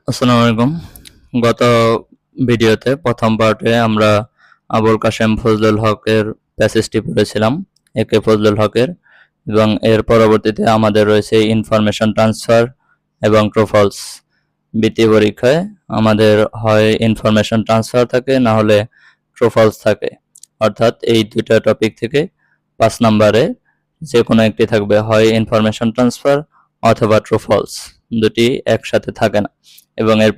আসসালামু আলাইকুম। গত ভিডিওতে প্রথম পার্টে আমরা আবুল কাশেম ফজলুল হকের প্যাসেজটি পড়েছিলাম, একে ফজলুল হকের, এবং এর পরবর্তীতে আমাদের রয়েছে ইনফরমেশন ট্রান্সফার এবং ট্রুফলস। বৃত্তি পরীক্ষায় আমাদের হয় ইনফরমেশন ট্রান্সফার থাকে, না হলে ট্রুফলস থাকে। অর্থাৎ এই দুইটা টপিক থেকে 5 নম্বরে যে কোনো একটি থাকবে, হয় ইনফরমেশন ট্রান্সফার অথবা ট্রুফলস, দুটি একসাথে থাকে না। এবং এর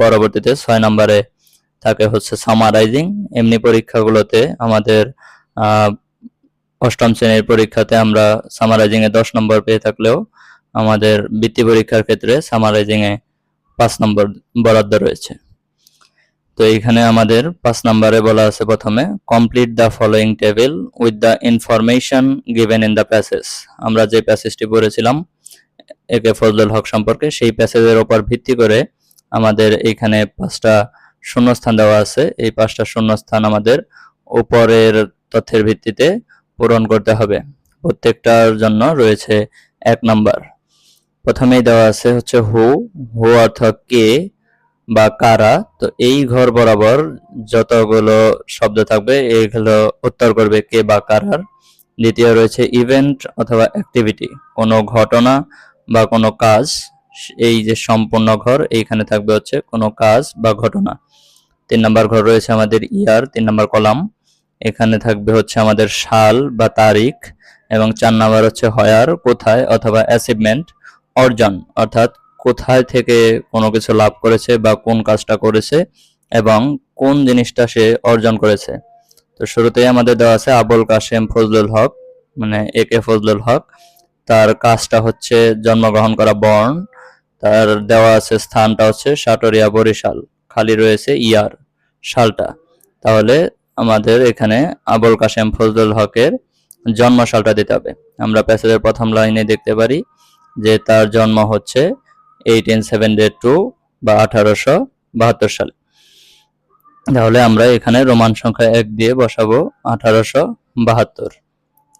পরবর্তীতে 6 নম্বরে থাকে হচ্ছে সামারাইজিং। এমনি পরীক্ষাগুলোতে আমাদের অষ্টম শ্রেণীর পরীক্ষাতে আমরা সামারাইজিং এ 10 নম্বর পেয়ে থাকলেও আমাদের বৃত্তি পরীক্ষার ক্ষেত্রে সামারাইজিং এ 5 নম্বর বরাদ্দ রয়েছে। তো এইখানে আমাদের 5 নম্বরে বলা আছে প্রথমে, complete the following table with the information given in the passage. আমরা যে প্যাসেজটি পড়েছিলাম একে ফজলুল হক সম্পর্কে, সেই প্যাসেজের উপর ভিত্তি করে আমাদের এখানে 5টা শূন্যস্থান দেওয়া আছে। এই 5টা শূন্যস্থান আমাদের উপরের তথ্যের ভিত্তিতে পূরণ করতে হবে। প্রত্যেকটার জন্য রয়েছে 1 নাম্বার। প্রথমেই দেওয়া আছে হচ্ছে হু অর্থ কে বা কারা। তো এই ঘর বরাবর যতগুলো শব্দ থাকবে এইগুলো উত্তর করবে কে বা কারার। দ্বিতীয় রয়েছে ইভেন্ট অথবা অ্যাক্টিভিটি, কোনো ঘটনা বা কোনো কাজ। এই যে সম্পূর্ণ ঘর, এইখানে থাকবে হচ্ছে কোনো কাজ বা ঘটনা। 3 নম্বর ঘর রয়েছে আমাদের ইয়ার, 3 নম্বর কলাম, এখানে থাকবে হচ্ছে আমাদের সাল বা তারিখ। এবং 4 নম্বর হচ্ছে হয়ার, কোথায় অথবা অ্যাচিভমেন্ট, অর্জন, অর্থাৎ কোথায় থেকে কোনো কিছু লাভ করেছে বা কোন কাজটা করেছে এবং কোন জিনিসটা সে অর্জন করেছে। তো শুরুতেই আমাদের দেওয়া আছে আবুল কাশেম ফজলুল হক, মানে একে ফজলুল হক। তার কাজটা হচ্ছে জন্মগ্রহণ করা, বর্ন। তার দেওয়া আছে স্থানটা হচ্ছে সাটুরিয়া বরিশাল, খালি রয়েছে ইয়ার, সালটা। তাহলে আমাদের এখানে আবুল কাশেম ফজলুল হকের জন্ম সালটা দিতে হবে। আমরা প্যাসেজের প্রথম লাইনে দেখতে পারি যে তার জন্ম হচ্ছে 1872 বা 1872 সালে। তাহলে আমরা এখানে রোমান সংখ্যা 1 দিয়ে বসাবো 1872।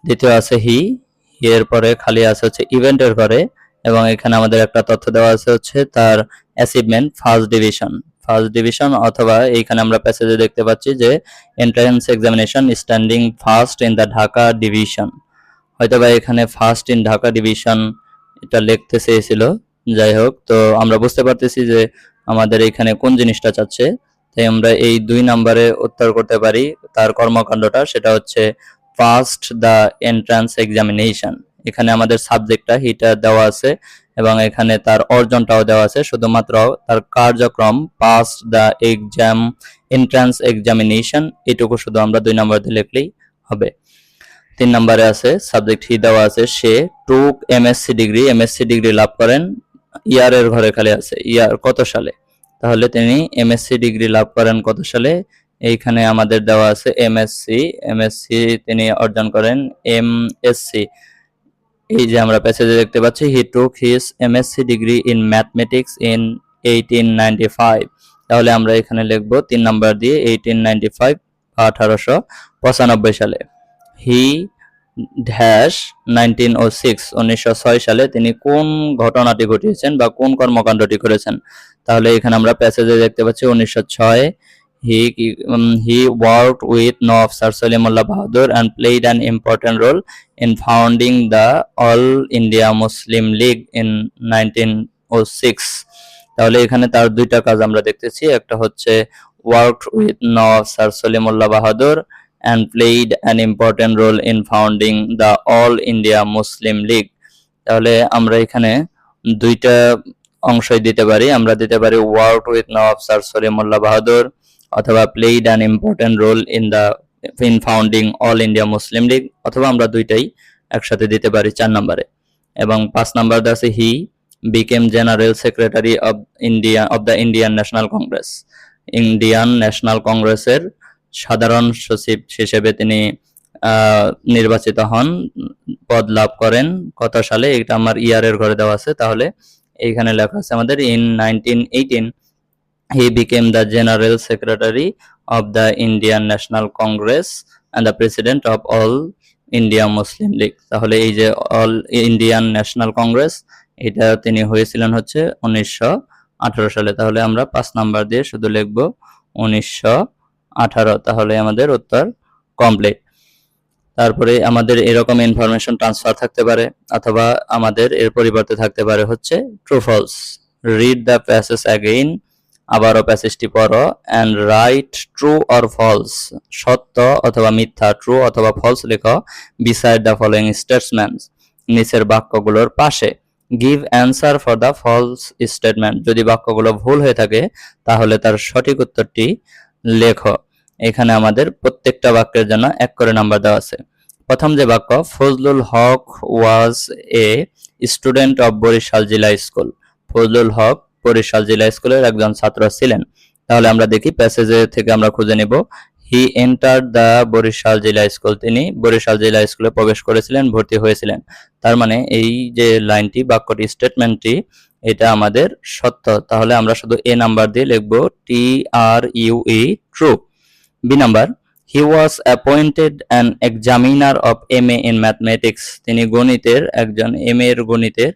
দ্বিতীয় আছে হি, এর পরে খালি আছে হচ্ছে ইভেন্টের ঘরে, এবং এখানে আমাদের একটা তথ্য দেওয়া আছে হচ্ছে তার অ্যাচিভমেন্ট ফার্স্ট ডিভিশন, অথবা এইখানে আমরা প্যাসেজে দেখতে পাচ্ছি যে entrance examination standing first in the Dhaka division. হয়তোবা এখানে ফার্স্ট ইন ঢাকা ডিভিশন এটা লিখতে চেয়েছিল। যাই হোক, তো আমরা বুঝতে পারতেছি যে আমাদের এখানে কোন জিনিসটা চাচ্ছে। তাই আমরা এই 2 নম্বরে উত্তর করতে পারি তার কর্মকাণ্ডটা, সেটা হচ্ছে ফার্স্ট দ্য এন্ট্রান্স এক্সামিনেশন। এখানে আমাদের সাবজেক্টটা হিটা দেওয়া আছে এবং এখানে তার অর্জনটাও দেওয়া আছে, শুধুমাত্র তার কার্যক্রম pass the exam entrance examination এটুকু শুধু আমরা 2 নম্বর দিয়ে লিখলেই হবে। 3 নম্বরে আছে সাবজেক্ট হি দেওয়া আছে, সে টুক এমএসসি ডিগ্রি লাভ করেন। ইয়ারের ঘরে খালি আছে ইয়ার কত সালে, তাহলে তিনি এমএসসি ডিগ্রি লাভ করেন কত সালে। এইখানে আমাদের দেওয়া আছে এমএসসি তিনি অর্জন করেন এমএসসি। এই যে আমরা প্যাসেজে দেখতে পাচ্ছি he took his MSc degree in mathematics in 1895। তাহলে আমরা এখানে লিখব 3 নাম্বার দিয়ে 1895 বা 1895 সালে। হি ড্যাশ 1906 সালে তিনি কোন ঘটনাটি ঘটিয়েছেন বা কোন কর্মকাণ্ডটি করেছেন। তাহলে এখানে আমরা প্যাসেজে দেখতে পাচ্ছি 1906 he worked with Nawab Sir Salimullah Bahadur and played an important role in founding the All India Muslim League in 1906। তাহলে এখানে তার দুইটা কাজ আমরা দেখতেছি, একটা হচ্ছে worked with Nawab Sir Salimullah Bahadur and played an important role in founding the All India Muslim League। তাহলে আমরা এখানে দুইটা অংশই দিতে পারি, আমরা দিতে পারি worked with Nawab Sir Salimullah Bahadur অথবা played an important role in founding All India Muslim League, অথবা আমরা দুইটাই একসাথে দিতে পারি 4 নম্বরে। এবং 5 নম্বর আছে হি became general secretary of the Indian National Congress। Indian national কংগ্রেসের সাধারণ সচিব হিসেবে তিনি নির্বাচিত হন, পদ লাভ করেন কত সালে, এটা আমার ইয়ারের ঘরে দেওয়া আছে। তাহলে এইখানে লেখা আছে আমাদের in 1918 he became the general secretary of the Indian National Congress and the president of All India Muslim League। তাহলে এই যে অল ইন্ডিয়ান ন্যাশনাল কংগ্রেস, এটা তিনি হয়েছিলেন হচ্ছে 18 সালে। তাহলে আমরা 5 নাম্বার দিয়ে শুধু লিখব 1918। তাহলে আমাদের উত্তর কমপ্লিট। তারপরে আমাদের এরকম ইনফরমেশন ট্রান্সফার থাকতে পারে, অথবা আমাদের এর পরিবর্তে থাকতে পারে হচ্ছে true false. Read the passage again, আবারও প্যাসেজটি পড়ো, and write true or false, সত্য অথবা মিথ্যা, ট্রু অথবা ফলস লেখো, বিসাইড দ্য ফলোয়িং স্টেটমেন্টস, নিচের বাক্যগুলোর পাশে। Give answer for the false statement, যদি বাক্যগুলো ভুল হয়ে থাকে তাহলে তার সঠিক উত্তরটি লেখো। এখানে আমাদের প্রত্যেকটা বাক্যের জন্য 1 করে নাম্বার দেওয়া আছে। প্রথম যে বাক্য, ফজলুল হক ওয়াজ এ স্টুডেন্ট অফ বরিশাল জিলা স্কুল। ফজলুল হক বরিশাল জিলা স্কুলের একজন ছাত্র ছিলেন। তাহলে আমরা দেখি প্যাসেজে থেকে আমরা খুঁজে নিব। হি এন্টার্ড দ্য বরিশাল জিলা স্কুল, তিনি বরিশাল জিলা স্কুলে প্রবেশ করেছিলেন, ভর্তি হয়েছিলেন। তার মানে এই যে লাইনটি, বাক্যটি, স্টেটমেন্টটি, এটা আমাদের সত্য। তাহলে আমরা শুধু এ নাম্বার দিয়ে লিখব TRUE, true. B number, he was appointed an examiner of MA in mathematics, তিনি গণিতের একজন MA এর গণিতের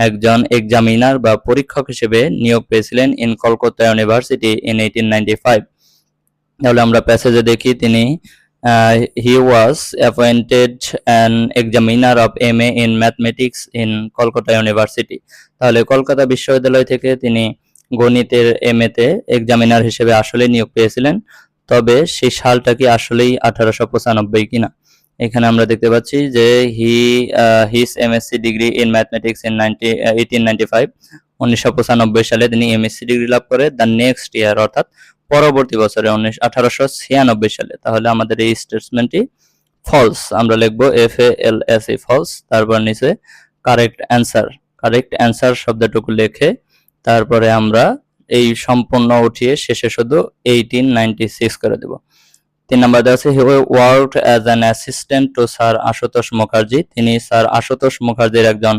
একজন এক্সামিনার বা পরীক্ষক হিসেবে নিয়োগ পেয়েছিলেন ইন কলকাতা ইউনিভার্সিটি ইন 1895। তাহলে আমরা প্যাসেজে দেখি তিনি he was appointed an examiner of MA in mathematics in Kolkata university. তাহলে কলকাতা বিশ্ববিদ্যালয় থেকে তিনি গণিতের MA তে এক্সামিনার হিসেবে আসলে নিয়োগ পেয়েছিলেন। তবে সেই সালটা কি আসলেই 1895 কিনা? এখানে আমরা দেখতে পাচ্ছি যে his MSc degree in mathematics in 1895, 1995 সালে তিনি MSc ডিগ্রি লাভ করে। দ্য নেক্সট ইয়ার, অর্থাৎ পরবর্তী বছরে 1896 সালে। তাহলে আমাদের এই স্টেটমেন্টটি ফলস, আমরা লিখব FALSE, ফলস। তারপর নিচে কারেক্ট অ্যান্সার শব্দটুকু লিখে তারপরে আমরা এই সম্পূর্ণ উঠিয়ে শেষে শুধু 1896 করে দেব। 3 নাম্বার দেওয়া আছে, হি worked as an assistant two sir Ashutosh Mukherjee, তিনি স্যার আশুতোষ মুখার্জির একজন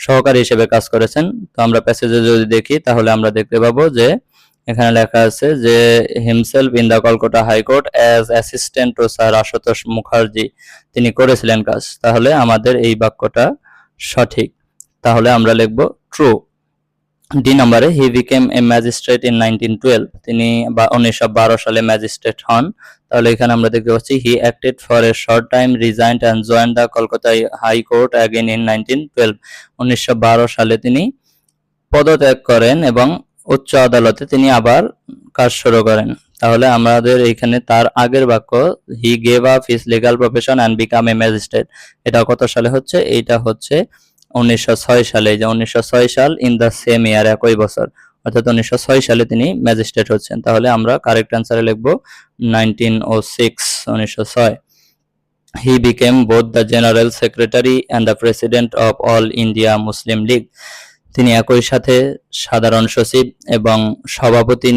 সহকারী হিসেবে কাজ করেছেন। তো আমরা প্যাসেজে যদি দেখি তাহলে আমরা দেখতে পাবো যে এখানে লেখা আছে যে himself in the Kolkata high court as assistant two sir Ashutosh Mukherjee, তিনি করেছিলেন কাজ। তাহলে আমাদের এই বাক্যটা সঠিক। তাহলে আমরা লিখব ট্রু। ডি নাম্বারে, he became A magistrate in 1912, তিনি 1912 সালে ম্যাজিস্ট্রেট হন। তাহলে এখানে আমরা দেখতে পাচ্ছি হি acted for a short time, resigned and joined the Kolkata high court again in 1912, 1912 সালে তিনি পদত্যাগ করেন এবং উচ্চ আদালতে তিনি আবার কাজ শুরু করেন। তাহলে আমাদের এখানে তার আগের বাক্য, he gave up his legal profession and become a magistrate, এটা কত সালে হচ্ছে? এইটা হচ্ছে 1906 সালে। যে 1906 সাল, ইন দ্য সেম ইয়ার, একই বছর, অর্থাৎ 1906 সালে তিনি ম্যাজিস্ট্রেট হচ্ছেন। তাহলে আমরা কারেক্ট অ্যান্সারে লিখব 1906। He became both the general secretary and the president of all India Muslim League, তিনি একই সাথে সাধারণ সচিব এবং সভাপতি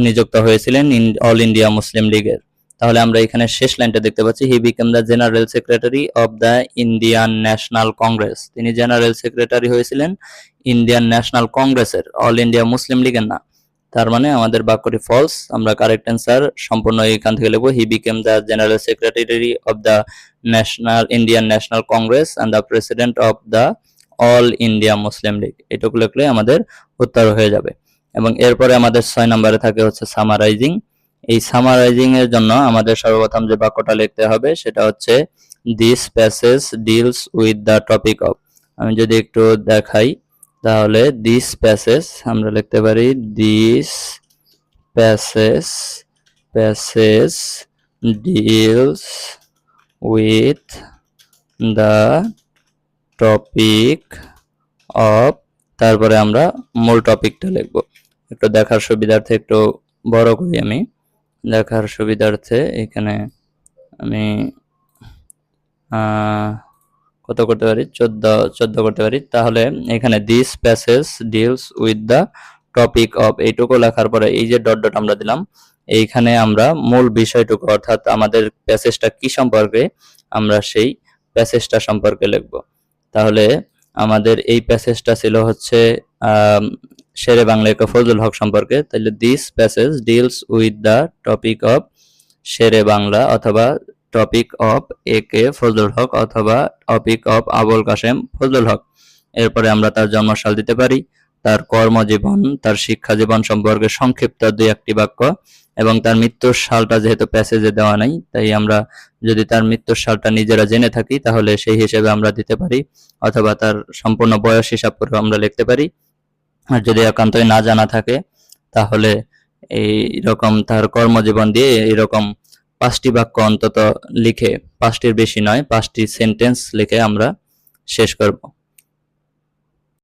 নিযুক্ত হয়েছিলেন অল ইন্ডিয়া মুসলিম লীগের। তাহলে আমরা এখানে শেষ লাইনটা দেখতে পাচ্ছি, he became the general secretary of the Indian national Congress, তিনি জেনারেল সেক্রেটারি হয়েছিলেন ইন্ডিয়ান ন্যাশনাল কংগ্রেসের, অল ইন্ডিয়া মুসলিম লীগের না। তার মানে আমাদের বাক্যটি ফলস। আমরা কারেক্ট অ্যান্সার সম্পূর্ণ এখান থেকে লিখব, he became the general secretary of the Indian national Congress and the president of the all India Muslim League. এটুকু লিখলে আমাদের উত্তর হয়ে যাবে। এবং এরপরে আমাদের 6 নম্বরে থাকে হচ্ছে সামারাইজিং। এই সামারাইজিং এর জন্য আমাদের সর্বপ্রথম যে বাক্যটা লিখতে হবে সেটা হচ্ছে this passage deals with the topic of. আমি যদি একটু দেখাই তাহলে দিস প্যাসেজ আমরা লিখতে পারি this passage deals with the topic of, তারপরে আমরা মূল টপিকটা লিখব। একটু দেখার সুবিধার্থে একটু বড় করি, আমি দেখার সুবিধার্থে এখানে আমি কত করতে পারি, 14 করতে পারি। তাহলে এখানে this passage deals with the topic of, এইটুকু লেখার পরে এই যে ডট ডট আমরা দিলাম, এইখানে আমরা মূল বিষয়টুকু অর্থাৎ আমাদের প্যাসেজটা কি সম্পর্কে, আমরা সেই প্যাসেজটা সম্পর্কে লিখব। তাহলে আমাদের এই প্যাসেজটা ছিল হচ্ছে শেরে বাংলা একে ফজলুল হক সম্পর্কে। তাহলে this passage deals with the topic of Sher-e Bangla, অথবা topic of A K Fazlul Huq, অথবা টপিক অফ আবুল কাসেম ফজলুল হক। এরপরে আমরা তার জন্মসাল দিতে পারি। তার কর্মজীবন, তার শিক্ষা জীবন সম্পর্কে সংক্ষিপ্ত 2-1টি বাক্য এবং তার মৃত্যুর সালটা যেহেতু প্যাসেজে দেওয়া নাই, তাই আমরা যদি তার মৃত্যুর সালটা নিজেরা জেনে থাকি তাহলে সেই হিসেবে আমরা দিতে পারি, অথবা তার সম্পূর্ণ বয়স হিসাব করে আমরা লিখতে পারি। আর যদি একান্তই না জানা থাকে তাহলে এইরকম তার কর্মজীবন দিয়ে এরকম 5টি বাক্য অন্তত লিখে, 5টির বেশি নয়, 5টি সেন্টেন্স লিখে আমরা শেষ করব।